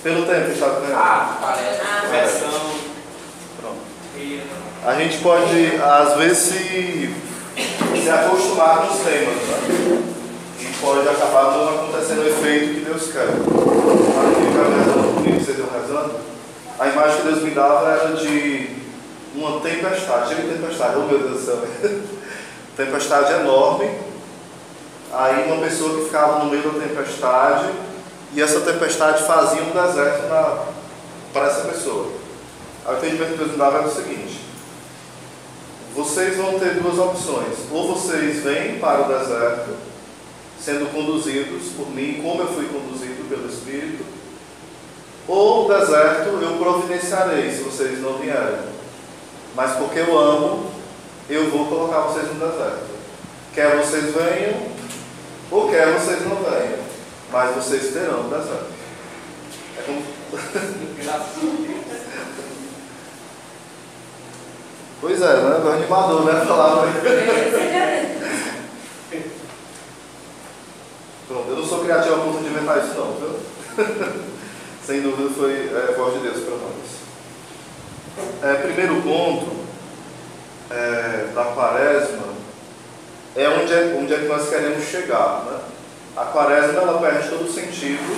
Pelo tempo, está vendo? Parece. Versão. Pronto. A gente pode, às vezes, se acostumar com os temas, né? E pode acabar não acontecendo o efeito que Deus quer. Para quem ficar rezando comigo, vocês estão rezando, a imagem que Deus me dava era de uma tempestade. Chega tempestade, oh meu Deus do céu. Tempestade enorme. Aí uma pessoa que ficava no meio da tempestade, e essa tempestade fazia um deserto para essa pessoa. Aí o entendimento que Deus me dava era o seguinte: vocês vão ter duas opções. Ou vocês vêm para o deserto, sendo conduzidos por mim, como eu fui conduzido pelo Espírito, ou o deserto eu providenciarei, se vocês não vierem. Mas porque eu amo, eu vou colocar vocês no deserto. Quer vocês venham, ou quer vocês não venham, mas vocês terão o deserto. É como... Pois é, né? O animador, né? Falava. Pronto, eu não sou criativo a ponto de inventar isso não, viu? Sem dúvida foi a voz de Deus para nós. Primeiro ponto da quaresma é onde é que nós queremos chegar, né? A quaresma ela perde todo o sentido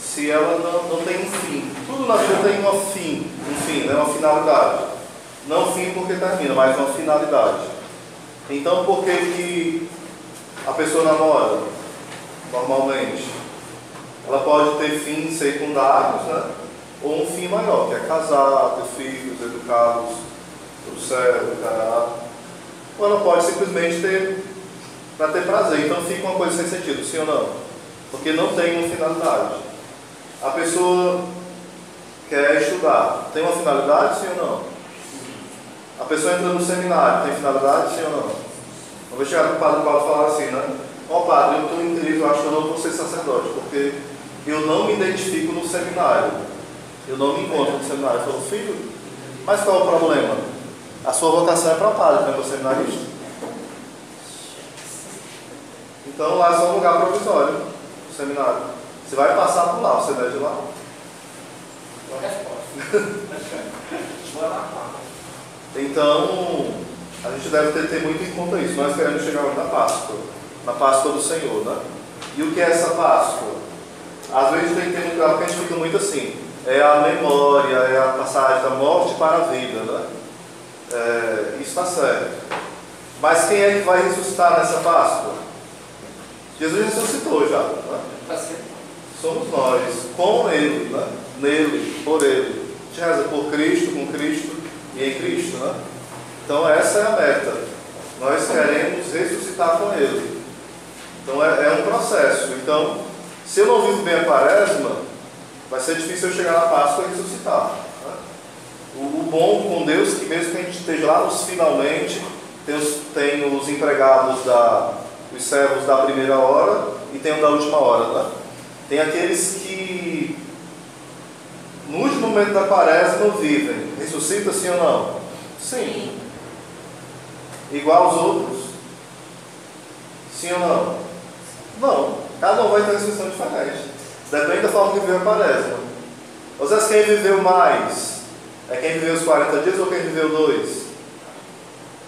se ela não tem um fim. Tudo na vida tem um fim, né? Uma finalidade. Não fim porque termina, mas uma finalidade. Então por que a pessoa namora? Normalmente ela pode ter fins secundários, né? Ou um fim maior, que é casar, ter filhos, educá-los para o céu, ou ela pode simplesmente ter para ter prazer. Então fica uma coisa sem sentido, sim ou não? Porque não tem uma finalidade. A pessoa quer estudar, tem uma finalidade, sim ou não? A pessoa entra no seminário, tem finalidade, sim ou não? Eu vou chegar para o padre Paulo e falar assim, né? Ó padre, eu estou em crise, eu acho que eu não vou ser sacerdote, porque eu não me identifico no seminário. Eu não me encontro no seminário. Eu falo, filho, mas qual é o problema? A sua vocação é para padre, não é para seminarista. Então lá é só um lugar provisório, o seminário. Você vai passar por lá, você deve ir lá. Então, a gente deve ter muito em conta isso. Nós queremos chegar na Páscoa do Senhor, né? E o que é essa Páscoa? Às vezes tem que ter muito claro, porque a gente fica muito assim. É a memória, é a passagem da morte para a vida, né? Isso está certo. Mas quem é que vai ressuscitar nessa Páscoa? Jesus ressuscitou já, né? Somos nós, com Ele, né? Nele, por Ele. A gente reza por Cristo, com Cristo e em Cristo, né? Então essa é a meta. Nós queremos ressuscitar com Ele. Então é um processo. Então, se eu não vivo bem a quaresma, vai ser difícil eu chegar na Páscoa e ressuscitar, né? O bom com Deus é que mesmo que a gente esteja lá nos finalmente, tem os empregados os servos da primeira hora e tem o da última hora, né? Tem aqueles que no último momento da quaresma vivem. Ressuscita sim ou não? Sim. Igual aos outros? Sim ou não? Não. Cada um vai ter uma ressurreição diferente. Depende da forma que viveu a quaresma. Às vezes quem viveu mais é quem viveu os 40 dias ou quem viveu 2?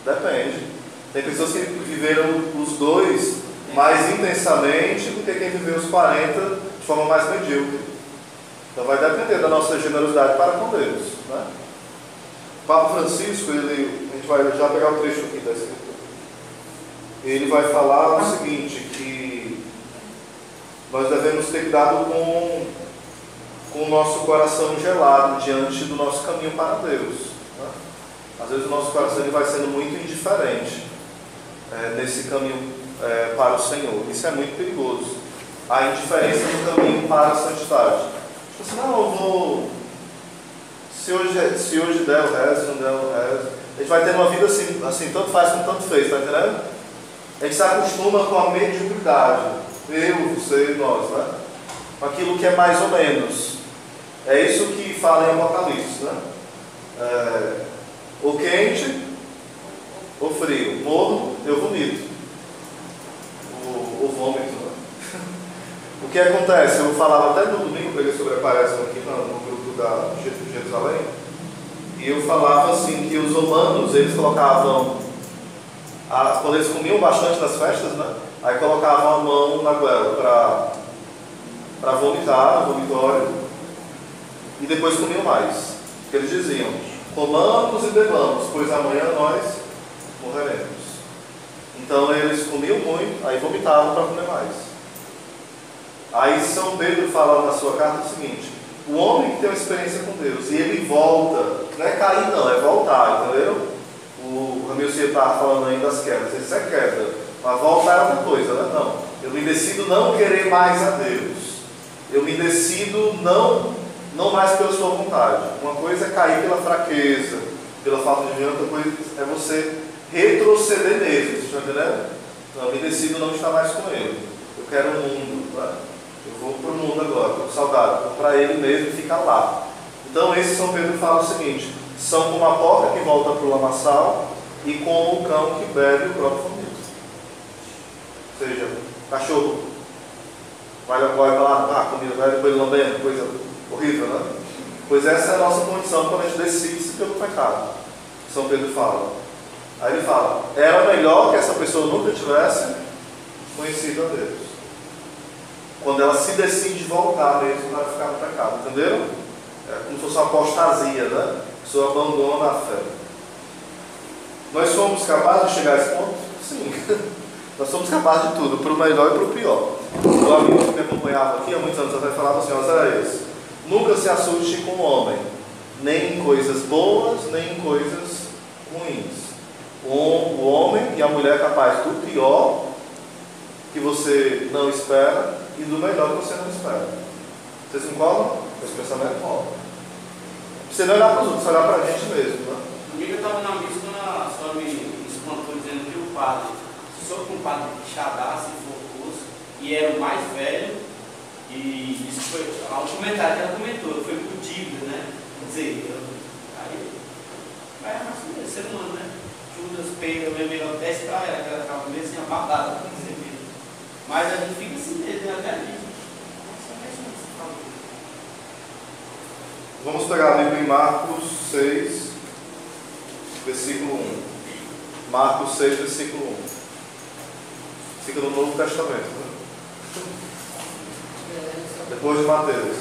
Depende. Tem pessoas que viveram os 2 mais intensamente do que quem viveu os 40 de forma mais medíocre. Então vai depender da nossa generosidade para com Deus, né? O Papa Francisco, a gente vai já pegar o trecho aqui da Escritura. Ele vai falar o seguinte, que nós devemos ter cuidado com o nosso coração gelado diante do nosso caminho para Deus, né? Às vezes o nosso coração ele vai sendo muito indiferente nesse caminho para o Senhor. Isso é muito perigoso. A indiferença no caminho para a santidade. Tipo assim, não, eu vou... Se hoje der o resto, se não der o resto... A gente vai ter uma vida assim tanto faz como tanto fez, tá entendendo? A gente se acostuma com a mediocridade. Eu, você, nós, né? Com aquilo que é mais ou menos. É isso que fala em Apocalipse, né? Ou quente, ou frio. Morno, eu vomito. O vômito, né? O que acontece? Eu falava até no domingo, peguei sobre a quaresma aqui no grupo de Jerusalém, e eu falava assim, que os romanos, eles colocavam, quando eles comiam bastante nas festas, né? Aí colocavam a mão na goela para vomitar, no vomitório, e depois comiam mais. Porque eles diziam, comamos e bebamos, pois amanhã nós morreremos. Então eles comiam muito, aí vomitavam para comer mais. Aí São Pedro fala na sua carta o seguinte: o homem que tem uma experiência com Deus e ele volta, não é cair não, é voltar, entendeu? O Ramilson estava falando aí das quedas, isso é queda, mas voltar é outra coisa, né? Não, eu me decido não querer mais a Deus, eu me decido não mais pela sua vontade. Uma coisa é cair pela fraqueza, pela falta de outra coisa é você retroceder mesmo, vocês estão entendendo? Não, eu me decido não estar mais com ele, eu quero o mundo, né? Eu vou para o mundo agora, estou com saudade, vou para ele mesmo e ficar lá. Então esse São Pedro fala o seguinte: são como a porca que volta para o lamaçal e como o cão que bebe o próprio vômito. Ou seja, cachorro vai para lá, comida, vai depois lambendo, coisa horrível, né? Pois essa é a nossa condição quando a gente decide-se pelo pecado. São Pedro fala. Aí ele fala, era melhor que essa pessoa nunca tivesse conhecido a Deus. Quando ela se decide voltar mesmo para ficar no pecado, entenderam? É como se fosse uma apostasia, né? A pessoa abandona a fé. Nós somos capazes de chegar a esse ponto? Sim. Nós somos capazes de tudo, para o melhor e para o pior. O amigo que me acompanhava aqui há muitos anos atrás falava assim: Oséias, nunca se assuste com o homem, nem em coisas boas, nem em coisas ruins. O homem e a mulher é capaz do pior que você não espera e do melhor que você não espera. Vocês concordam? Esse pensamento concorda. Você não olhar para os outros, olhar para a gente mesmo, né? Comigo eu estava na missa quando a senhora me espantou dizendo que o padre, se sou com um padre xadaço e fofoso, e era o mais velho, e isso foi o comentário que ela comentou, foi por dívida, né? Quer dizer, vai assim, é ser humano, né? Judas pega o meu melhor desce para ela, que ela estava meio assim abafada, mas a gente fica assim mesmo, até ali. Vamos pegar a Bíblia em Marcos 6, versículo 1. Marcos 6, versículo 1. Fica no Novo Testamento, né? Depois de Mateus.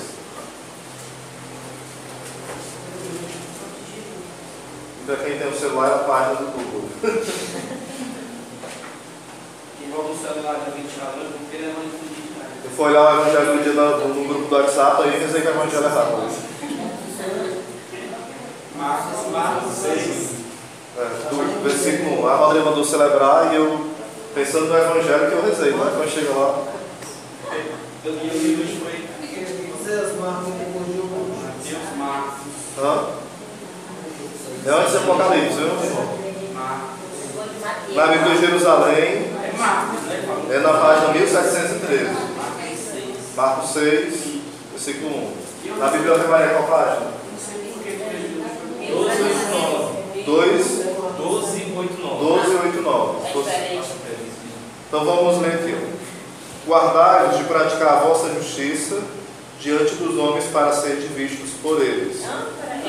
Para quem tem o celular, é a página do Google. Quem vai no celular da gente falando, porque ele é mais bonito. Eu fui olhar o evangelho no dia no grupo do WhatsApp, aí pensei que o evangelho é errado. Marcos 6. Do versículo 1. A Rodrigo mandou celebrar e eu, pensando no evangelho, que eu rezei, né? Quando chega lá. Eu li o livro de foi. Mateus, Marcos, depois de Mateus, Marcos. Hã? É antes do Apocalipse, viu? Marcos. Na Bíblia de Jerusalém, É Marcos, né? é na página 1713. Marcos 6. Marcos 6, versículo 1. Na Bíblia de Maria, qual página? Não sei por que 12, 8, 9. 2, 12, 8, 9. 12, 8, 9. É diferente. Então vamos ler aqui. Guardai-vos de praticar a vossa justiça diante dos homens para serem vistos por eles. Não, peraí.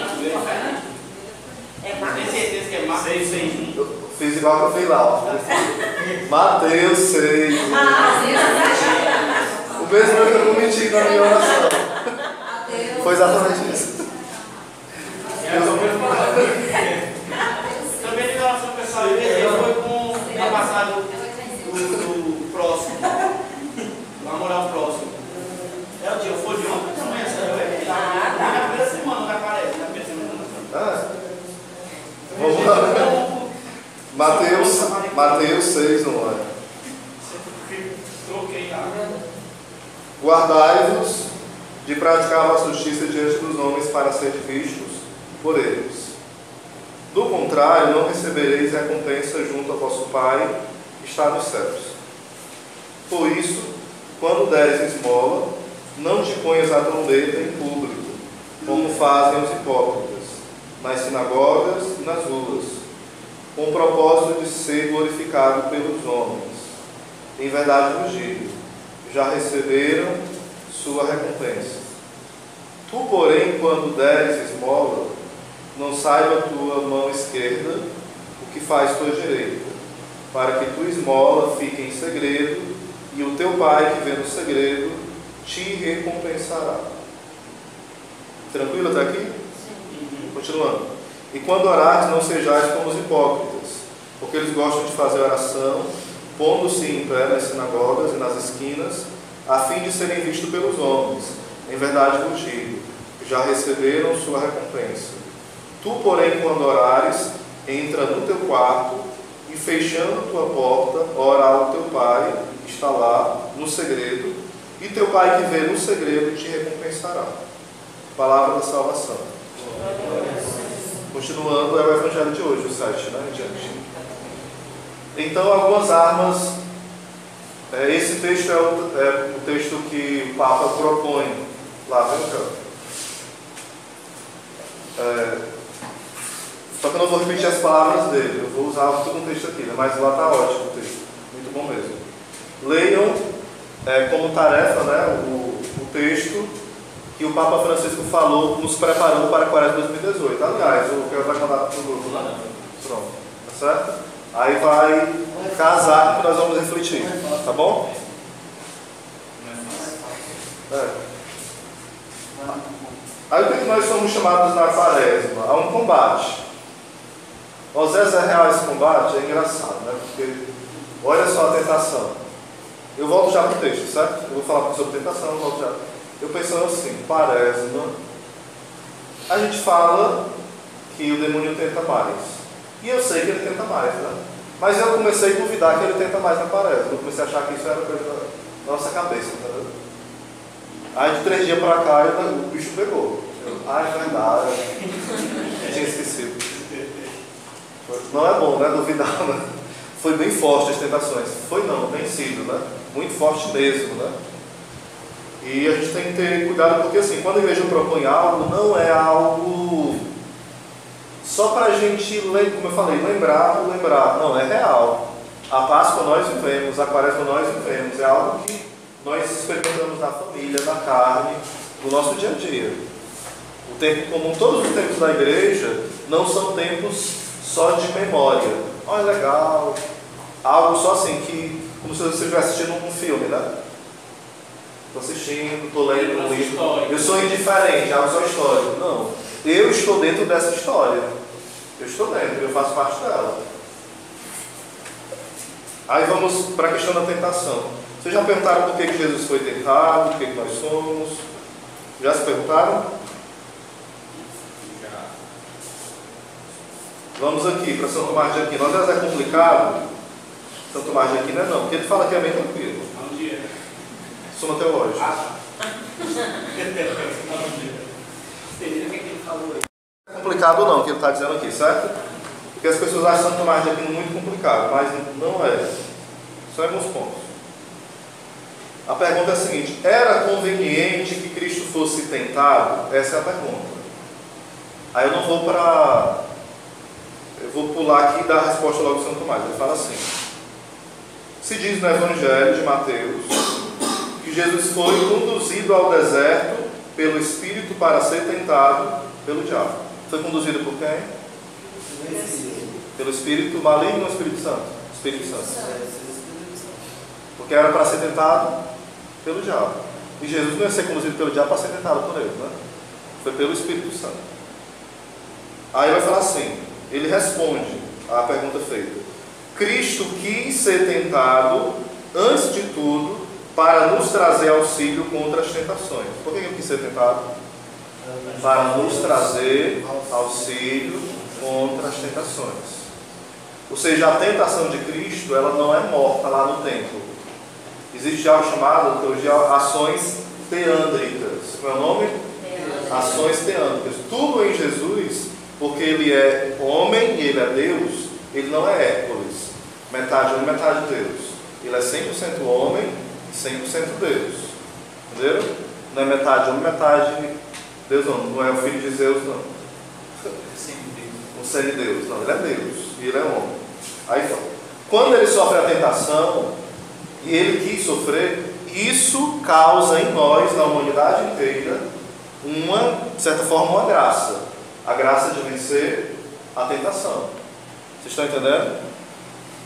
É Marcos. Tem certeza que é Marcos 6, 6, 1. Eu fiz igual que eu fiz lá. Mateus 6. O mesmo que eu cometi na minha oração. Foi exatamente isso. Também em relação ao pessoal, ele foi com a passagem do próximo. Namorar o próximo. É o dia, foi de ontem, não é essa. Na primeira semana não aparece, na primeira semana. Vamos lá. Mateus 6, não é? Troquei lá. Guardai-vos de praticar a vossa justiça diante dos homens para serem vistos por eles. Do contrário, não recebereis recompensa junto ao vosso Pai que está nos céus. Por isso, quando deres esmola, não te ponhas a trombeta em público, como fazem os hipócritas, nas sinagogas e nas ruas, com o propósito de ser glorificado pelos homens. Em verdade vos digo, já receberam sua recompensa. Tu, porém, quando deres esmola, não saiba tua mão esquerda o que faz tua direita, para que tua esmola fique em segredo, e o teu Pai que vê no segredo te recompensará. Tranquilo até aqui? Sim. Continuando. E quando orares, não sejais como os hipócritas, porque eles gostam de fazer oração, pondo-se em pé nas sinagogas e nas esquinas, a fim de serem vistos pelos homens. Em verdade vos digo, já receberam sua recompensa. Tu, porém, quando orares, entra no teu quarto, e fechando tua porta, ora ao teu Pai, que está lá no segredo, e teu Pai que vê no segredo te recompensará. Palavra da salvação. Continuando, é o Evangelho de hoje, o 7, né? Adiante. Então, algumas armas. Esse texto é o texto que o Papa propõe. Lá, vem cá. Só que eu não vou repetir as palavras dele, eu vou usar todo um texto aqui, né? Mas lá está ótimo o texto, muito bom mesmo. Leiam como tarefa, né, o texto que o Papa Francisco falou, nos preparando para a Quaresma 2018. Aliás, o que eu vou mandar para o grupo lá, né? Pronto, tá certo? Aí vai casar que nós vamos refletir, tá bom? Aí o que nós somos chamados na Quaresma? A um combate. Osés é real esse combate? É engraçado, né? Porque olha só a tentação. Eu volto já para o texto, certo? Eu vou falar sobre tentação, eu volto já. Eu pensando assim, Quaresma, a gente fala que o demônio tenta mais. E eu sei que ele tenta mais, né? Mas eu comecei a duvidar que ele tenta mais na Quaresma. Eu comecei a achar que isso era coisa da nossa cabeça, entendeu? Aí de 3 dias para cá, o bicho pegou. É verdade. Eu tinha esquecido. Não é bom, né? Duvidar, né? Foi bem forte as tentações. Foi não, tem sido, né? Muito forte mesmo, né? E a gente tem que ter cuidado, porque assim, quando a igreja propõe algo, não é algo só para a gente, como eu falei, lembrar. Não, é real. A Páscoa nós vivemos, a Quaresma nós vivemos. É algo que nós experimentamos na família, na carne, no nosso dia a dia. O tempo comum, todos os tempos da igreja, não são tempos só de memória. Olha, legal. Algo só assim, que como se você estivesse assistindo um filme, né? Estou assistindo, estou lendo um livro. Eu sou indiferente, algo só histórico. Não. Eu estou dentro dessa história. Eu estou dentro, eu faço parte dela. Aí vamos para a questão da tentação. Vocês já perguntaram por que Jesus foi tentado, por que nós somos? Já se perguntaram? Já. Vamos aqui para São Tomás de Aquino. Às vezes é complicado. São Tomás de Aquino não, porque ele fala que é bem tranquilo. Onde é? Soma teológica. Entendeu o que ele falou aí? Não é complicado não, o que ele está dizendo aqui, certo? Porque as pessoas acham São Tomás de Aquino muito complicado, mas não é. Só alguns pontos. A pergunta é a seguinte: era conveniente que Cristo fosse tentado? Essa é a pergunta. Aí eu não vou para... Eu vou pular aqui e dar a resposta logo de São Tomás. Ele fala assim: se diz no Evangelho de Mateus que Jesus foi conduzido ao deserto pelo Espírito para ser tentado pelo diabo. Foi conduzido por quem? Pelo Espírito maligno ou Espírito Santo? Espírito Santo. Porque era para ser tentado pelo diabo. E Jesus não ia ser conduzido pelo diabo para ser tentado por ele, né? Foi pelo Espírito Santo. Aí vai falar assim, ele responde à pergunta feita: Cristo quis ser tentado, antes de tudo, para nos trazer auxílio contra as tentações. Por que ele quis ser tentado? Para nos trazer auxílio contra as tentações. Ou seja, a tentação de Cristo, ela não é morta lá no templo. Existe algo chamado, teologia, ações teândricas. Qual é o nome? Ações teândricas. Tudo em Jesus, porque ele é homem e ele é Deus, ele não é Hércules, metade homem, metade Deus. Ele é 100% homem e 100% Deus. Entendeu? Não é metade homem, metade Deus, não. Não é o filho de Zeus, não. O semideus, não. Ele é Deus e ele é homem. Aí, quando ele sofre a tentação, e ele quis sofrer, isso causa em nós, na humanidade inteira, de certa forma, uma graça. A graça de vencer a tentação. Vocês estão entendendo?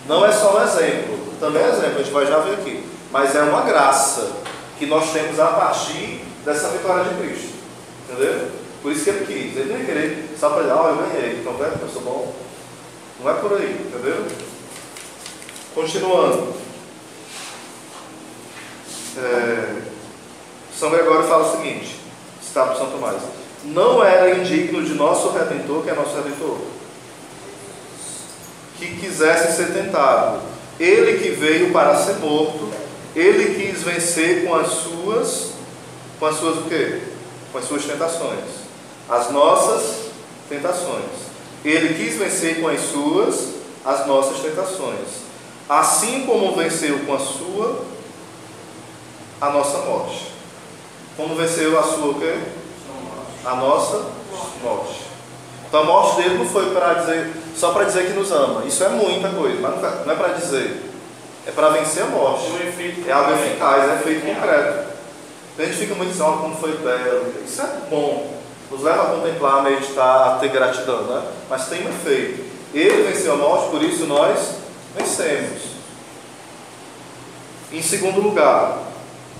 Não é só um exemplo, também é exemplo, a gente vai já ver aqui. Mas é uma graça que nós temos a partir dessa vitória de Cristo. Entendeu? Por isso que ele quis. Ele não ia querer só para dizer, eu ganhei, então vendo que eu sou bom. Não é por aí, entendeu? Continuando. São Gregório fala o seguinte, citado por São Tomás: não era indigno de nosso Redentor, que é nosso Redentor, que quisesse ser tentado. Ele que veio para ser morto, ele quis vencer com as suas o quê? Com as suas tentações. As nossas tentações. Ele quis vencer com as nossas tentações. Assim como venceu com a nossa morte. Como venceu a sua o quê? A nossa morte. Então a morte dele não foi para dizer, só para dizer que nos ama. Isso é muita coisa, mas não é para dizer. É para vencer a morte. É algo eficaz, é efeito concreto. Então a gente fica muito assim, olha como foi belo. Isso é bom. Nos leva a contemplar, a meditar, a ter gratidão, né? Mas tem um efeito. Ele venceu a morte, por isso nós vencemos. Em segundo lugar,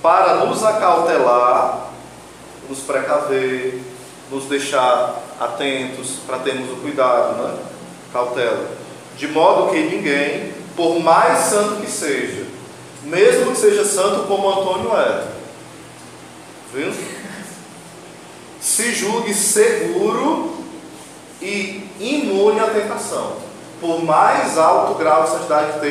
para nos acautelar, nos precaver, nos deixar atentos, para termos o cuidado, né? Cautela. De modo que ninguém, por mais santo que seja, mesmo que seja santo como Antônio é, viu? Se julgue seguro e imune à tentação. Por mais alto grau de santidade que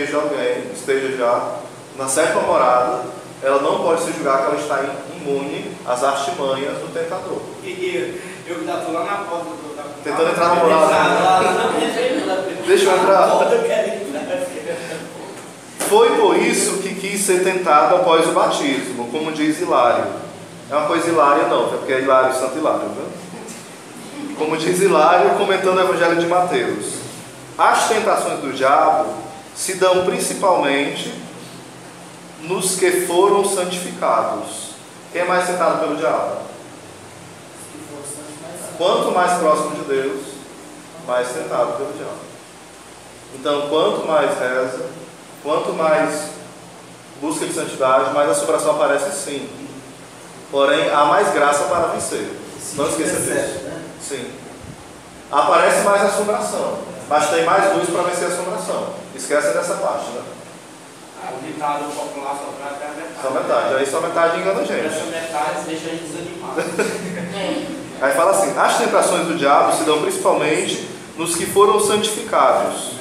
esteja já na sétima morada, ela não pode se julgar que ela está imune às artimanhas do tentador. Eu já estou lá na porta do tentando entrar na morada. Deixa eu entrar. Foi por isso que quis ser tentado após o batismo, como diz Hilário. É uma coisa hilária não, é porque é Hilário, Santo Hilário, né? Como diz Hilário, comentando o Evangelho de Mateus: as tentações do diabo se dão principalmente nos que foram santificados. Quem é mais tentado pelo diabo? Quanto mais próximo de Deus, mais tentado pelo diabo. Então, quanto mais reza, quanto mais busca de santidade, mais a assombração aparece, sim. Porém, há mais graça para vencer. Não esqueça disso. Sim. Aparece mais assombração, mas tem mais luz para vencer a assombração. Esquece dessa parte, né? O ditado popular só traz até a metade. Só metade. Aí só metade engana a gente. Essa metade deixa a gente desanimado. Aí fala assim: as tentações do diabo se dão principalmente nos que foram santificados.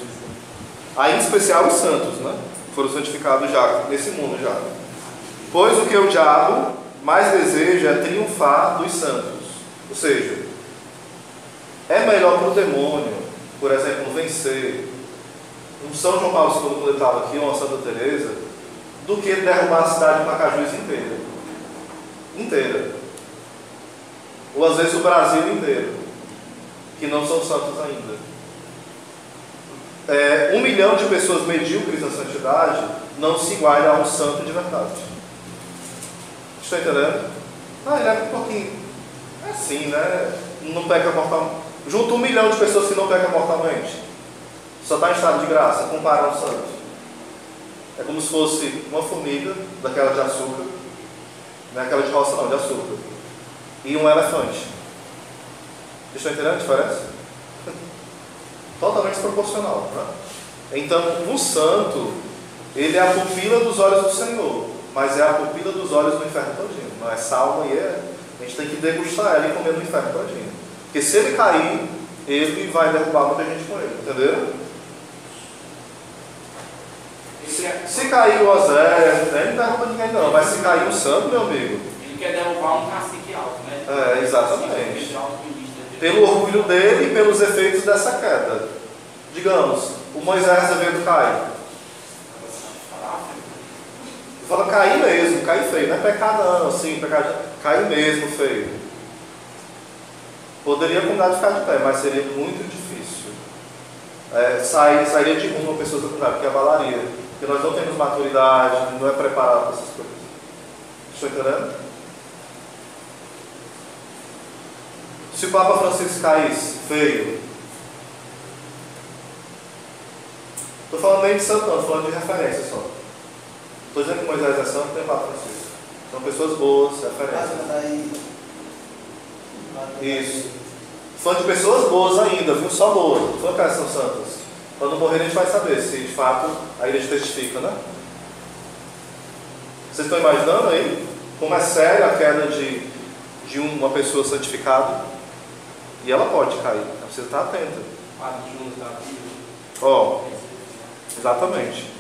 Aí em especial os santos, né? Foram santificados já, nesse mundo já. Pois o que o diabo mais deseja é triunfar dos santos. Ou seja, é melhor para o demônio, por exemplo, vencer um São João Paulo II, quando ele estava aqui, uma Santa Teresa, do que derrubar a cidade de Pacajus inteira. Ou às vezes o Brasil inteiro, que não são santos ainda. 1 milhão de pessoas medíocres na santidade não se iguala a um santo de verdade. Estão entendendo? Ele é um pouquinho. É assim, né? Não peca mortalmente. Junto 1 milhão de pessoas que não pecam mortalmente, só está em estado de graça, compara a um santo. É como se fosse uma formiga, daquela de açúcar, não é aquela de roça não, de açúcar, e um elefante. Vocês estão entendendo a diferença? Totalmente desproporcional, né? Então, um santo, ele é a pupila dos olhos do Senhor, mas é a pupila dos olhos do inferno todinho. Não é salva e a gente tem que degustar ela e comer no inferno todinho. Porque se ele cair, ele vai derrubar muita gente com ele, entendeu? Se cair o Osé, ele não derruba ninguém não, mas se cair o santo, meu amigo, ele quer derrubar um cacique alto, né? Exatamente. Pelo orgulho dele e pelos efeitos dessa queda. Digamos, o Moisés Azevedo cai. Fala cair mesmo, cair feio, não é pecado não, assim, pecado, cair mesmo feio. Poderia combinar de ficar de pé, mas seria muito difícil. Sairia de rumo uma pessoa secundária, porque abalaria. Porque nós não temos maturidade, não é preparado para essas coisas. Estou entendendo? Se o Papa Francisco caísse, feio. Estou falando nem de santo, não, estou falando de referência só. Estou dizendo que Moisés é santo, tem o Papa Francisco. São pessoas boas, referências. Isso. Fã de pessoas boas ainda, viu? Só boas. Não foi que elas são santas. Quando morrer a gente vai saber se de fato a igreja testifica, né? Vocês estão imaginando aí como é séria a queda de uma pessoa santificada? E ela pode cair. Ela precisa estar atenta. Ó, exatamente.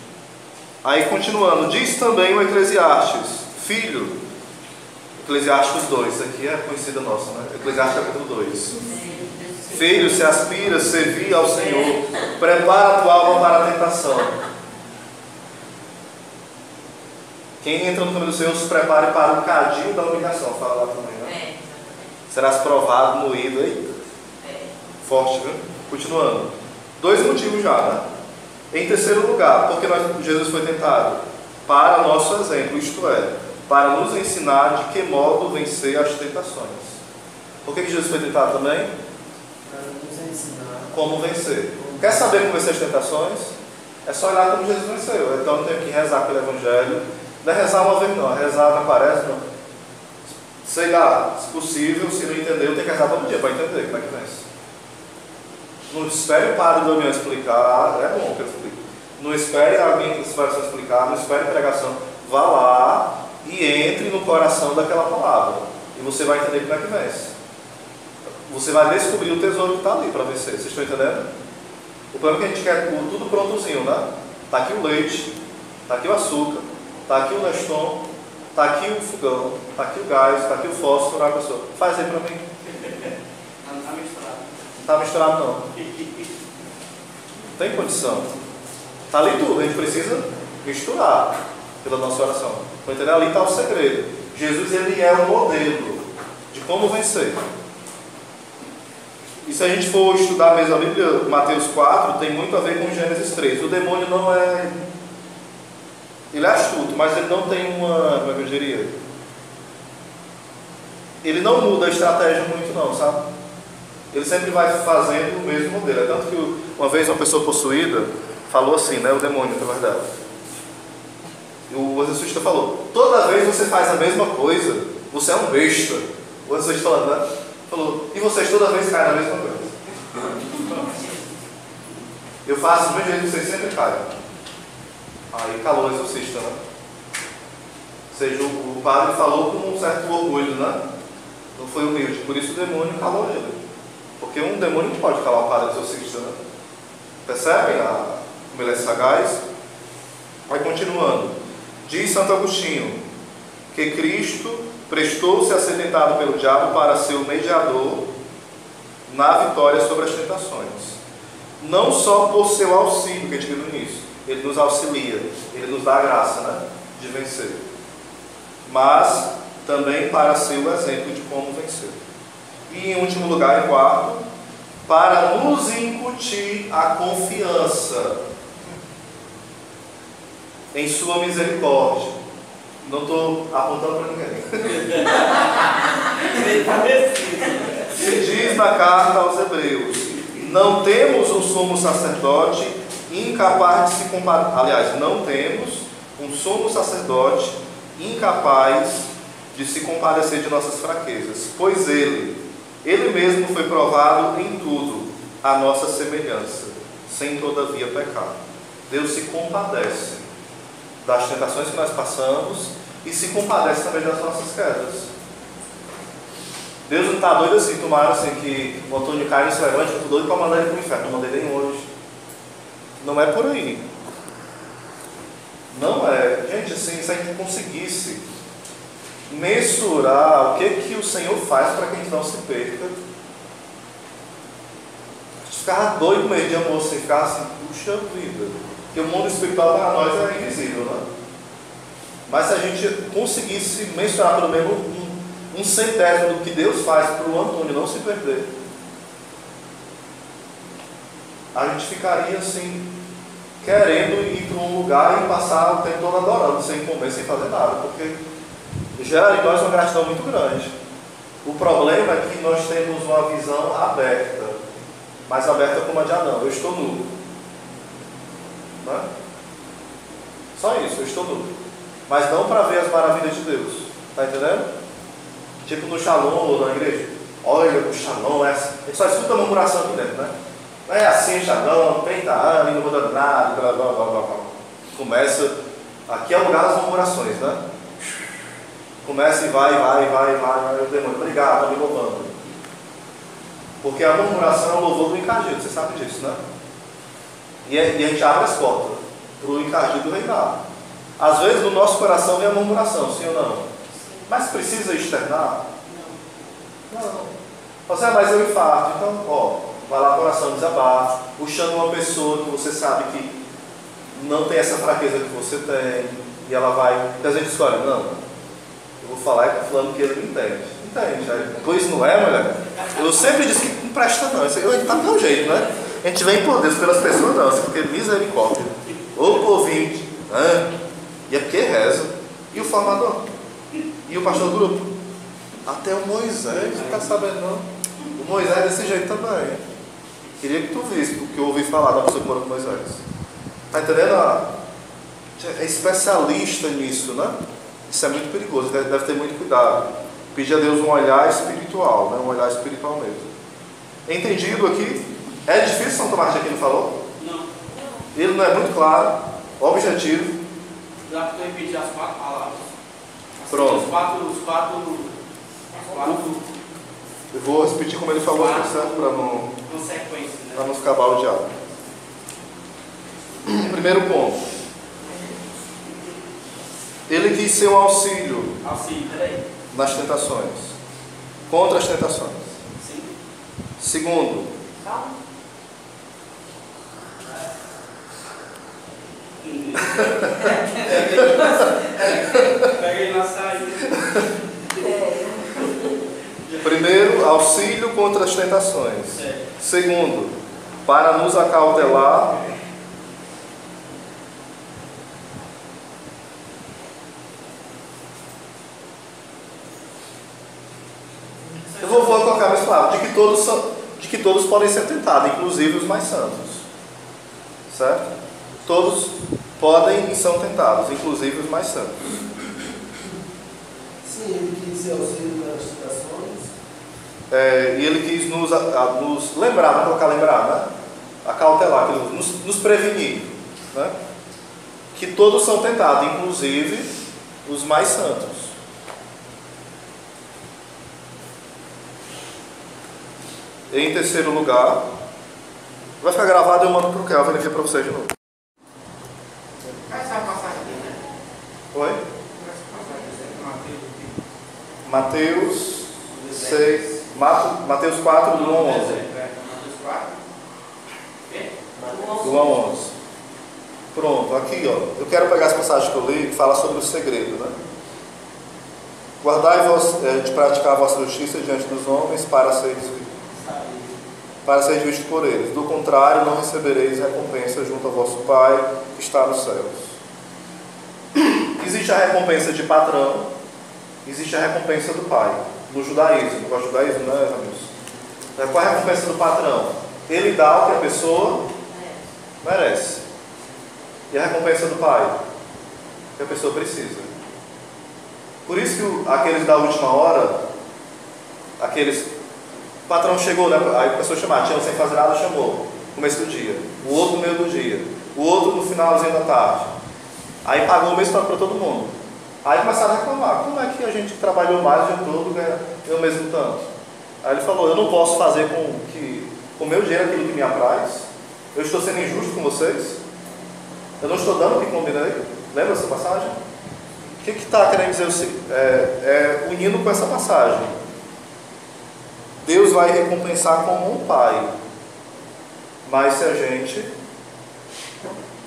Aí continuando, diz também o Eclesiastes, filho, Eclesiastes 2, isso aqui é conhecida nossa, né? Eclesiastes capítulo 2. Filho, se aspira, servir ao Senhor, prepara a tua alma para a tentação. Quem entra no caminho do Senhor se prepare para o cadinho da humilhação, fala lá também, né? Serás provado, moído aí. Forte, viu? Continuando. 2 motivos já, né? Em terceiro lugar, porque Jesus foi tentado? Para nosso exemplo, isto é, para nos ensinar de que modo vencer as tentações. Por que Jesus foi tentado também? Para nos ensinar. Como vencer. Quer saber como vencer as tentações? É só olhar como Jesus venceu. Então não tem que rezar pelo Evangelho. Não é rezar uma vez não, é rezar na quaresma. Sei lá, se possível, se não entendeu, tem que rezar todo dia para entender como é que vence. Não espere o padre do Damião explicar, é bom que eu explique. Não espere alguém que vai explicar, não espere pregação. Vá lá e entre no coração daquela palavra. E você vai entender como é que vence. Você vai descobrir o tesouro que está ali para vencer. Vocês estão entendendo? O problema é que a gente quer tudo prontozinho, né? Está aqui o leite, está aqui o açúcar, está aqui o Neston, está aqui o fogão, está aqui o gás, está aqui o fósforo. A pessoa, faz aí para mim. Não está misturado. Não está misturado não. Não tem condição. Está ali tudo, a gente precisa misturar pela nossa oração. Estão entendendo? Ali está o segredo. Jesus, ele é o modelo de como vencer. E se a gente for estudar mesmo a Bíblia, Mateus 4, tem muito a ver com Gênesis 3. O demônio não é... Ele é astuto, mas ele não tem uma... Como é que eu diria? Ele não muda a estratégia muito não, sabe? Ele sempre vai fazendo o mesmo modelo. É tanto que uma vez uma pessoa possuída falou assim, né? O demônio, na verdade. E o exorcista falou, toda vez você faz a mesma coisa, você é um besta. O exorcista falando, né? Falou, e vocês toda vez caem na mesma coisa. Eu faço do mesmo jeito que vocês sempre caem. Aí calou o exorcista, né? Ou seja, o padre falou com um certo orgulho, né? Não foi humilde, por isso o demônio calou ele. Porque um demônio não pode calar o padre exorcista, né? Percebem como ele é sagaz? Vai continuando. Diz Santo Agostinho que Cristo prestou-se a ser tentado pelo diabo para ser o mediador na vitória sobre as tentações. Não só por seu auxílio, que a gente viu no início, ele nos auxilia, ele nos dá a graça, né, de vencer, mas também para ser o exemplo de como vencer. E em último lugar, em quarto, para nos incutir a confiança em sua misericórdia. Não estou apontando para ninguém. Se diz na carta aos Hebreus, não temos um sumo sacerdote incapaz de se comparar. Aliás, não temos um sumo sacerdote incapaz de se compadecer de nossas fraquezas, pois ele mesmo foi provado em tudo, a nossa semelhança, sem todavia pecar. Deus se compadece das tentações que nós passamos e se compadece também das nossas quedas. Deus não está doido assim, tomara assim que o Antônio Caio se levante, eu estou doido para mandar ele para o inferno, não mandei nem hoje. Não é por aí. Não é. Gente, assim, se a gente conseguisse mensurar o que o Senhor faz para que a gente não se perca, a gente ficava doido mesmo de amor, assim, ficar assim, puxa vida. Porque o mundo espiritual para nós é invisível, né? Mas se a gente conseguisse mensurar pelo menos um centésimo do que Deus faz para o Antônio não se perder, a gente ficaria assim, querendo ir para um lugar e passar o tempo todo adorando, sem comer, sem fazer nada, porque gera em nós uma gratidão muito grande. O problema é que nós temos uma visão aberta, mais aberta como a de Adão. Eu estou nu. Né? Só isso, eu estou nu. Mas não para ver as maravilhas de Deus. Está entendendo? Tipo no Shalom ou na igreja. Olha, o Shalom é assim. A gente só escuta a murmuração aqui dentro, né? Não é assim, Shalom, 30 anos, não muda nada, blá blá blá blá. Começa. Aqui é o lugar das murmurações, né? Começa e vai, o demônio, obrigado, está me louvando. Porque a murmuração é o louvor do encardido, você sabe disso, né? E a gente abre as portas para o encardido reinar. Às vezes no nosso coração vem a murmuração, sim ou não? Sim. Mas precisa externar? Não. Você, mas eu infarto, então, ó, vai lá no coração, desabafa, puxando uma pessoa que você sabe que não tem essa fraqueza que você tem, e ela vai, porque a gente escolhe, não, eu vou falar com o fulano que ele não entende. Entende? Pois não é, mulher? Eu sempre disse que não presta não, isso aí tá do meu jeito, né? A gente vem por Deus, pelas pessoas não, porque misericórdia. Ô povinho, né? E é porque reza. E o formador? E o pastor do grupo? Até o Moisés, não está sabendo não. O Moisés é desse jeito também. Queria que tu visse o que eu ouvi falar da pessoa que morou com Moisés. Está entendendo? É especialista nisso, né? Isso é muito perigoso, deve ter muito cuidado. Pedir a Deus um olhar espiritual, né? Um olhar espiritual mesmo. Entendido aqui? É difícil São Tomás de Aquino falou? Não. Ele não é muito claro, objetivo. Dá para eu repetir as 4 palavras. Pronto. Os quatro. Eu vou repetir como ele falou, certo? Para não, sequência, né? Para não ficar baldeado. Primeiro ponto. Ele quis ser um auxílio. Auxílio, peraí. Nas tentações. Contra as tentações. Sim. Segundo. Calma. Peguei na saída. Primeiro, auxílio contra as tentações. Segundo, para nos acautelar. Eu vou colocar mais claro, de que todos podem ser tentados, inclusive os mais santos. Certo? Todos podem e são tentados, inclusive os mais santos. Sim, ele quis ser auxílio nas tentações. E ele quis nos lembrar, vamos colocar lembrar, né? Acautelar, nos prevenir, né? Que todos são tentados, inclusive os mais santos. Em terceiro lugar, vai ficar gravado, eu mando para o Kelvin aqui para vocês de novo. Essa passagem aqui, né? Oi? Essa passagem aqui, Mateus 6, Mateus 4, do 1 ao 11. Mateus 4. Do 1 ao 11. Pronto, aqui ó, eu quero pegar as passagens que eu li que fala sobre o segredo, né? Guardai-vos de praticar a vossa justiça diante dos homens para ser visto por eles. Do contrário, não recebereis recompensa junto ao vosso Pai que está nos céus. Existe a recompensa de patrão, existe a recompensa do pai. No judaísmo, no judaísmo, né, Ramils? Qual é a recompensa do patrão? Ele dá o que a pessoa merece. E a recompensa do pai? O que a pessoa precisa. Por isso que aqueles da última hora, o patrão chegou, né? Aí a pessoa chamava, tinha sem fazer nada, chamou. Começo do dia. O outro no meio do dia. O outro no finalzinho da tarde. Aí pagou o mesmo tanto para todo mundo. Aí começaram a reclamar. Como é que a gente trabalhou mais o dia todo ganha o mesmo tanto? Aí ele falou, eu não posso fazer com o meu dinheiro aquilo que me apraz. Eu estou sendo injusto com vocês. Eu não estou dando o que combinei. Lembra essa passagem? O que está querendo dizer? Unindo com essa passagem. Deus vai recompensar como um pai. Mas se a gente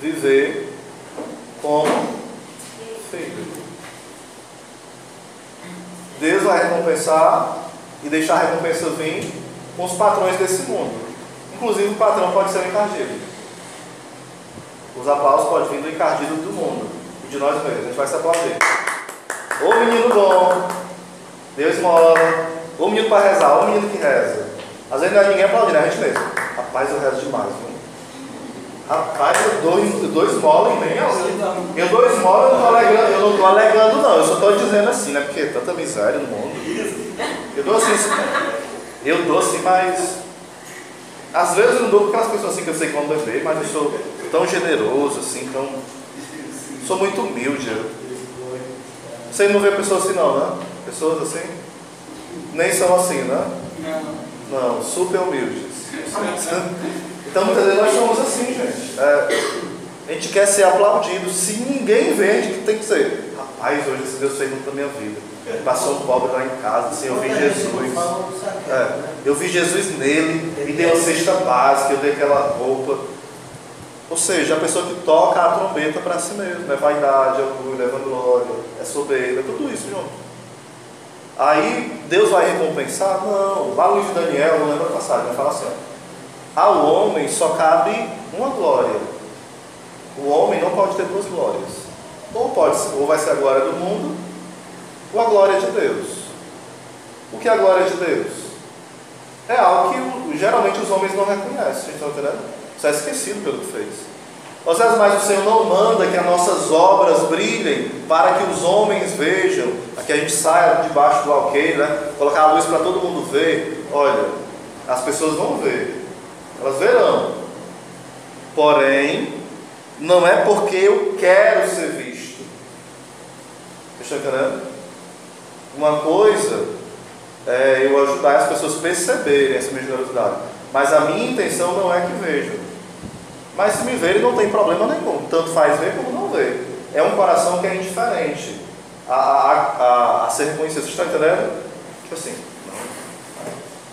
viver como filho. Deus vai recompensar e deixar a recompensa vir com os patrões desse mundo. Inclusive o patrão pode ser o encardido. Os aplausos podem vir do encardido do mundo e de nós mesmos. A gente vai se aplaudir. Ô menino bom, Deus esmola. Ô menino para rezar, ô menino que reza. Às vezes não é ninguém aplaudindo, é a gente mesmo. Rapaz, eu rezo demais, viu? Rapaz, eu dou esmola e nem assim. Eu dou esmola, eu não estou alegando não, eu só estou dizendo assim, né? Porque tanta miséria no mundo. Eu dou assim, mas às vezes eu não dou para aquelas pessoas assim que eu sei que vão beber, mas eu sou tão generoso, assim, sou muito humilde. Você não vê pessoas assim não, né? Pessoas assim? Nem são assim, né? Não, super humildes. Então muitas vezes nós somos assim, gente. A gente quer ser aplaudido. Se ninguém vê, a gente tem que ser. Rapaz, hoje esse Deus fez muito na minha vida. Passou um pobre lá em casa, assim, eu vi Jesus. Eu vi Jesus nele, me deu uma cesta básica, eu dei aquela roupa. Ou seja, a pessoa que toca a trombeta para si mesmo, é vaidade, é orgulho, é vanglória, é soberba, é tudo isso junto. Aí Deus vai recompensar? Não. Lá no livro de Daniel, não lembro a passagem, vai falar assim: ao homem só cabe uma glória. O homem não pode ter duas glórias. Ou vai ser a glória do mundo, ou a glória de Deus. O que é a glória de Deus? É algo que geralmente os homens não reconhecem, vocês estão entendendo? Você é esquecido pelo que fez. Às vezes, mas o Senhor não manda que as nossas obras brilhem para que os homens vejam, para que a gente saia debaixo do alqueire, né? Colocar a luz para todo mundo ver. Olha, as pessoas vão ver, elas verão. Porém, não é porque eu quero ser visto. Está entendendo? Uma coisa é eu ajudar as pessoas a perceberem essa minha generosidade, mas a minha intenção não é que vejam. Mas se me verem, não tem problema nenhum. Tanto faz ver como não ver. É um coração que é indiferente a ser reconhecido. Vocês estão entendendo? Tipo assim, não.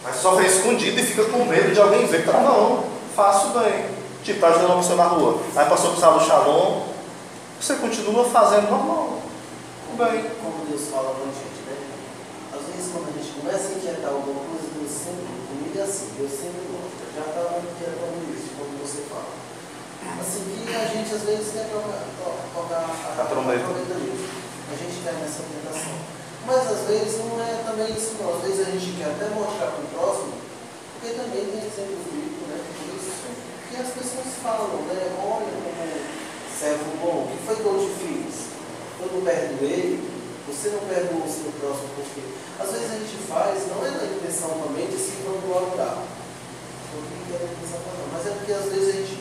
Mas só fez escondido e fica com medo de alguém ver. Não, faço bem. Tipo, está ajudando uma pessoa na rua. Aí passou por sala do Shalom. Você continua fazendo normal. Bem. Como Deus fala com a gente, né? Às vezes quando a gente começa a inquietar alguma coisa, Deus sempre, comigo é assim, Deus sempre mostra. Já estava inquietando isso, quando você fala. Assim que a gente às vezes quer tocar a trombeta mesmo. A gente cai nessa tentação. Mas às vezes não é também isso não. Às vezes a gente quer até mostrar para o próximo, porque também tem exemplo bíblico, né? Por isso que as pessoas falam, né? Olha como servo bom, o que foi que eu te fiz? Eu não perdoei, você não perdoou o seu próximo, porque às vezes a gente faz, não é na intenção também de se vangloriar. Mas é porque às vezes a gente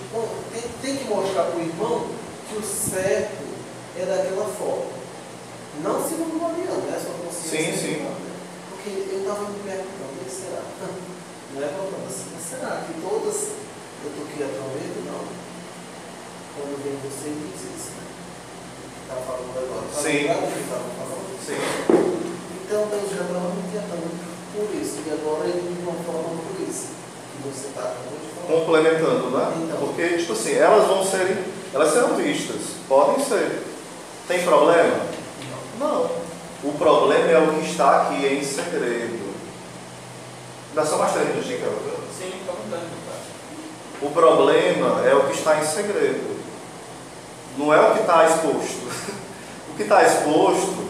tem que mostrar para o irmão que o certo é daquela forma. Não se vangloriando, né? Sua consciência. Sim. Porque eu estava me perguntando, mas será? Não é voltando assim, mas será que todas eu toquei a trombeta? Não. Quando vem você e diz isso, né? Estava falando agora. Sim. Sim. Então Deus já estava me inquietando por isso. E agora ele me conforma por isso. Você está complementando, né? Então. Porque, tipo assim, elas serão vistas, podem ser. Tem problema? Não. O problema é o que está aqui em segredo. Dá só mais 3 minutinhos, cara? Sim, estamos dando. O problema é o que está em segredo. Não é o que está exposto. O que está exposto,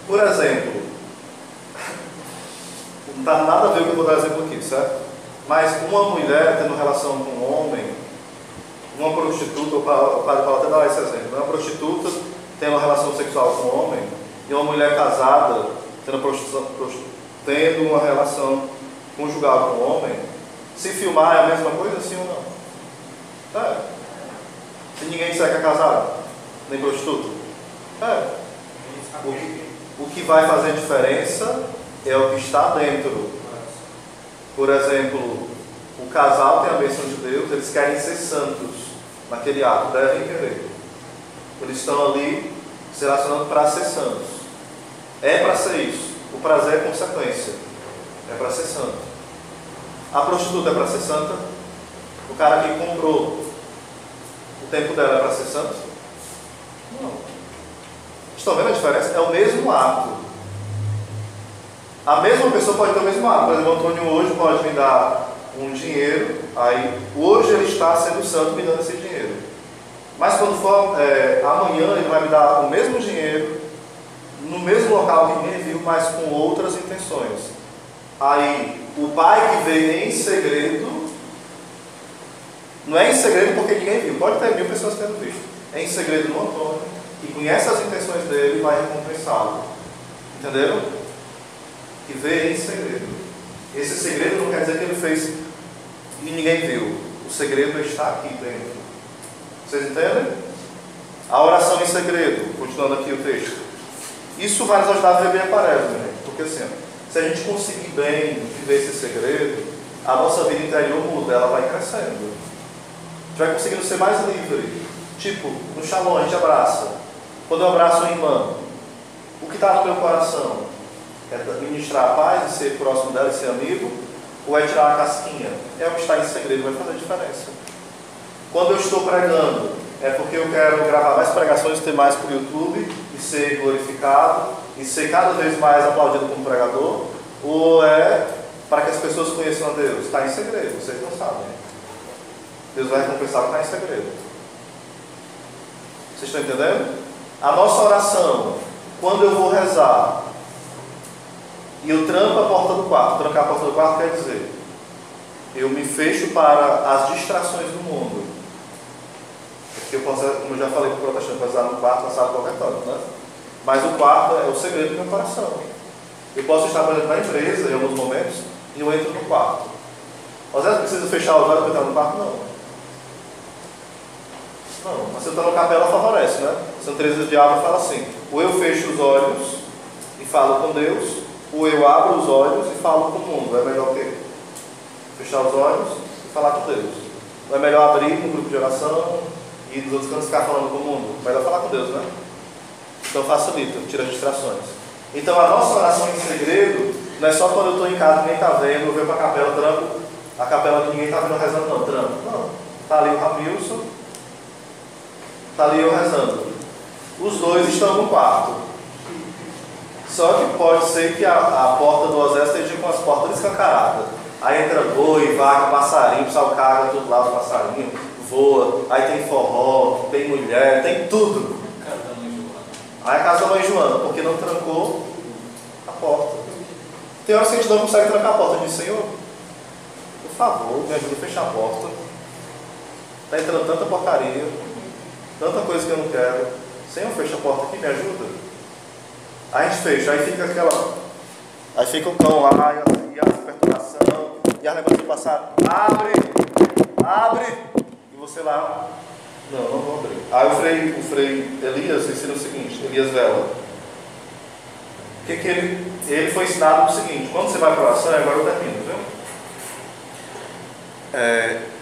por exemplo, não está nada a ver com o que eu vou dar exemplo aqui, certo? Mas uma mulher tendo relação com um homem, uma prostituta, o padre Paulo até dá esse exemplo, uma prostituta tendo uma relação sexual com um homem, e uma mulher casada tendo uma relação conjugal com um homem, se filmar é a mesma coisa, sim ou não? É. Se ninguém disser que é casado, nem prostituta? É. O que vai fazer diferença é o que está dentro. Por exemplo, o casal tem a bênção de Deus, eles querem ser santos naquele ato, devem querer. Eles estão ali se relacionando para ser santos. É para ser isso. O prazer é consequência. É para ser santo. A prostituta é para ser santa? O cara que comprou o tempo dela é para ser santo? Não. Estão vendo a diferença? É o mesmo ato. A mesma pessoa pode ter o mesmo ato. Por exemplo, o Antônio hoje pode me dar um dinheiro, aí hoje ele está sendo santo me dando esse dinheiro. Mas quando for amanhã ele vai me dar o mesmo dinheiro no mesmo local que ninguém viu, mas com outras intenções. Aí, o pai que vê em segredo, não é em segredo porque ninguém viu, pode ter 1000 pessoas tendo visto, é em segredo no Antônio, e conhece as intenções dele e vai recompensá-lo. Entenderam? Que vê em segredo. Esse segredo não quer dizer que ele fez e ninguém viu. O segredo está aqui dentro. Vocês entendem? A oração em segredo, continuando aqui o texto. Isso vai nos ajudar a ver bem a parede, né? Porque assim, se a gente conseguir bem viver esse segredo, a nossa vida interior muda, ela vai crescendo. A gente vai conseguindo ser mais livre. Tipo, no Shalom a gente abraça. Quando eu abraço uma irmã, o que está no meu coração? É ministrar a paz e ser próximo dela e ser amigo? Ou é tirar a casquinha? É o que está em segredo, vai fazer diferença. Quando eu estou pregando, é porque eu quero gravar mais pregações, ter mais para o YouTube e ser glorificado e ser cada vez mais aplaudido como pregador? Ou é para que as pessoas conheçam a Deus? Está em segredo, vocês não sabem. Deus vai recompensar o que está em segredo. Vocês estão entendendo? A nossa oração, quando eu vou rezar e eu tranco a porta do quarto, trancar a porta do quarto quer dizer, eu me fecho para as distrações do mundo. Porque eu posso, como eu já falei para o protestante, passar no quarto, passar qualquer tanto, né? Mas o quarto é o segredo do meu coração. Eu posso estar, por exemplo, na empresa em alguns momentos e eu entro no quarto. Às vezes precisa fechar os olhos para entrar no quarto? Não, mas se eu estou no capela favorece, né? São Teresa de Ávila fala assim: ou eu fecho os olhos e falo com Deus, ou eu abro os olhos e falo com o mundo. É melhor o quê? Fechar os olhos e falar com Deus. Não é melhor abrir no grupo de oração e dos outros cantos ficar falando com o mundo? É melhor falar com Deus, né? Então facilita, tira as distrações. Então a nossa oração em segredo não é só quando eu estou em casa, ninguém está vendo, eu venho para a capela, tranco a capela que ninguém está vendo rezando, não, tranco. Não, está ali o Ramilson, está ali eu rezando. Os dois estão no quarto. Só que pode ser que a porta do Osés esteja com as portas escancaradas. Aí entra boi, vaca, passarinho, pessoal caga tudo lá, os passarinhos, voa. Aí tem forró, tem mulher, tem tudo. Aí a casa da mãe Joana, porque não trancou a porta. Tem horas que a gente não consegue trancar a porta. Diz: Senhor, por favor, me ajuda a fechar a porta. Está entrando tanta porcaria, tanta coisa que eu não quero. Senhor, fecha a porta aqui, me ajuda. Aí a gente fecha, aí fica aquela. Aí fica o cão lá, e a perturbação, e a lembrança do passado. Abre! E você lá. Não vou abrir. Aí o frei Elias ensina o seguinte, Elias Vela. Que ele foi ensinado o seguinte: quando você vai para a oração, agora eu termino, viu?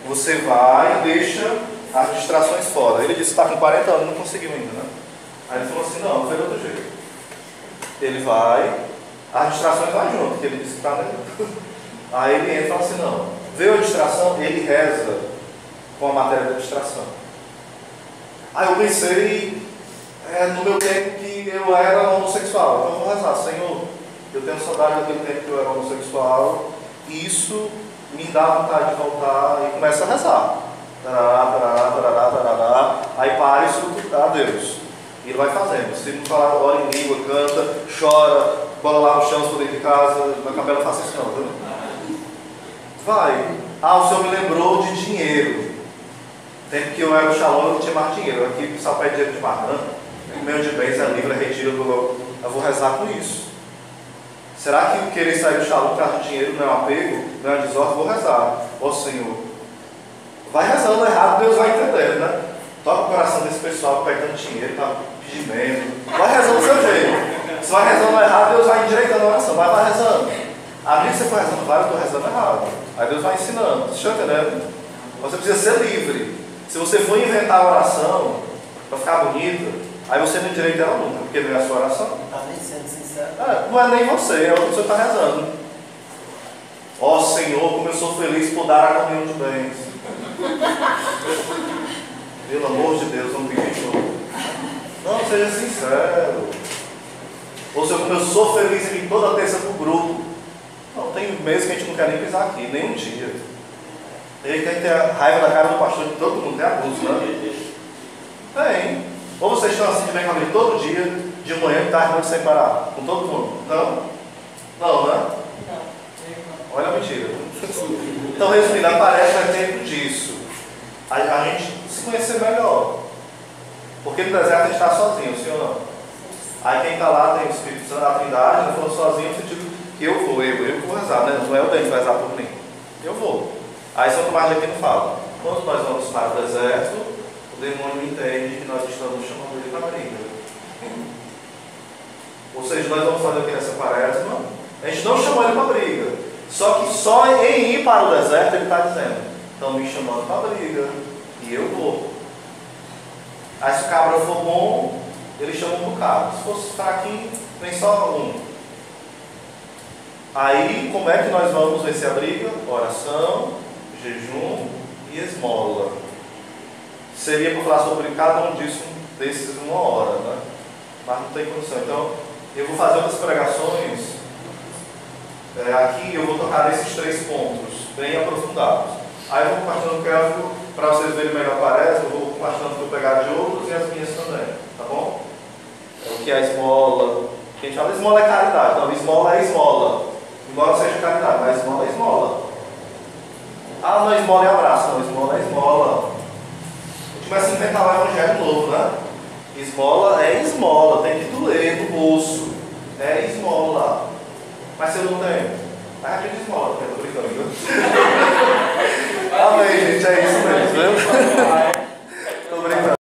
Você vai e deixa as distrações fora. Ele disse que está com 40 anos, não conseguiu ainda, né? Aí ele falou assim: não foi de outro jeito. Ele vai, as distrações vai junto, porque ele disse que está nele. Aí ele entra e fala assim: não, veio a distração, ele reza com a matéria da distração. Aí eu pensei no meu tempo que eu era homossexual. Então eu vou rezar: Senhor, eu tenho saudade daquele tempo que eu era homossexual, e isso me dá vontade de voltar, e começa a rezar. Aí para e escuta a Deus. E ele vai fazendo. Se não falar, ora em língua, canta, chora, bola lá no chão se for dentro de casa. Na capela não faça isso não, viu? Vai. O Senhor me lembrou de dinheiro. Tempo que eu era no Shalom, eu não tinha mais dinheiro. Aqui o pessoal pede dinheiro demais, né? Meio de bens é livre, é retiro. Eu vou rezar com isso. Será que querer sair do Shalom por causa do dinheiro não é um apego? Não é desordem? Vou rezar. Ó Senhor, vai rezando errado, Deus vai entendendo, né? Toca o coração desse pessoal que pede tanto dinheiro, está pedindo. Vai rezando do seu jeito. Se vai rezando errado, Deus vai endireitando a oração. Vai rezando. A medida que você for rezando vários, eu estou rezando errado. Aí Deus vai ensinando. Vocês estão entendendo? Você precisa ser livre. Se você for inventar a oração para ficar bonita, aí você não endireita ela nunca, porque não é a sua oração. Não está nem sendo sincero. Não é nem você, é o que você está rezando. Ó Senhor, como eu sou feliz por dar a comunhão de bens. Pelo amor de Deus, não me jogo. Não, seja sincero. Ou seja, como eu sou feliz em vir toda terça para o grupo. Não, tem meses que a gente não quer nem pisar aqui, nem um dia. Tem que ter a raiva da cara do pastor de todo mundo, tem abuso, né? Tem. Ou vocês estão assim de bem com a vida todo dia, De manhã, de tarde, noite sem parar? Com todo mundo? Não? Não, né? Olha a mentira. Então, resumindo, aparece o exemplo disso. A gente se conhecer melhor. Porque no deserto a gente está sozinho, sim ou não? Aí quem está lá tem o Espírito Santo, a Trindade, não falou sozinho, no sentido que eu que vou rezar, né? Não é o Dani que vai rezar por mim. Eu vou. Aí São Tomás de Aquino fala, quando nós vamos para o deserto, o demônio entende que nós estamos chamando ele para a briga. Ou seja, nós vamos fazer aqui nessa quaresma, a gente não chamou ele para a briga. Só que só em ir para o deserto ele está dizendo, estão me chamando para a briga, e eu vou. Aí se o cabra for bom, eles chamam um bocado. Se fosse fraquinho, vem só um. Aí, como é que nós vamos vencer a briga? Oração, jejum e esmola. Seria para falar sobre cada um desses uma hora, né? Mas não tem condição. Então, eu vou fazer outras pregações. Aqui eu vou tocar nesses 3 pontos, bem aprofundados. Aí eu vou compartilhando o que para vocês verem melhor parece, eu vou compartilhando o que eu pegar de outros e as minhas também, tá bom? O que é a esmola? A gente fala esmola é caridade, então esmola é esmola. Embora seja caridade, mas esmola é esmola. Ah, não, esmola é abraço, não, esmola é esmola. A gente começa a inventar um evangelho novo, né? Esmola é esmola, tem que doer no bolso. É esmola. Mas se eu não tenho, vai aquele esmola, porque eu tô brincando. Amém, gente, é isso mesmo.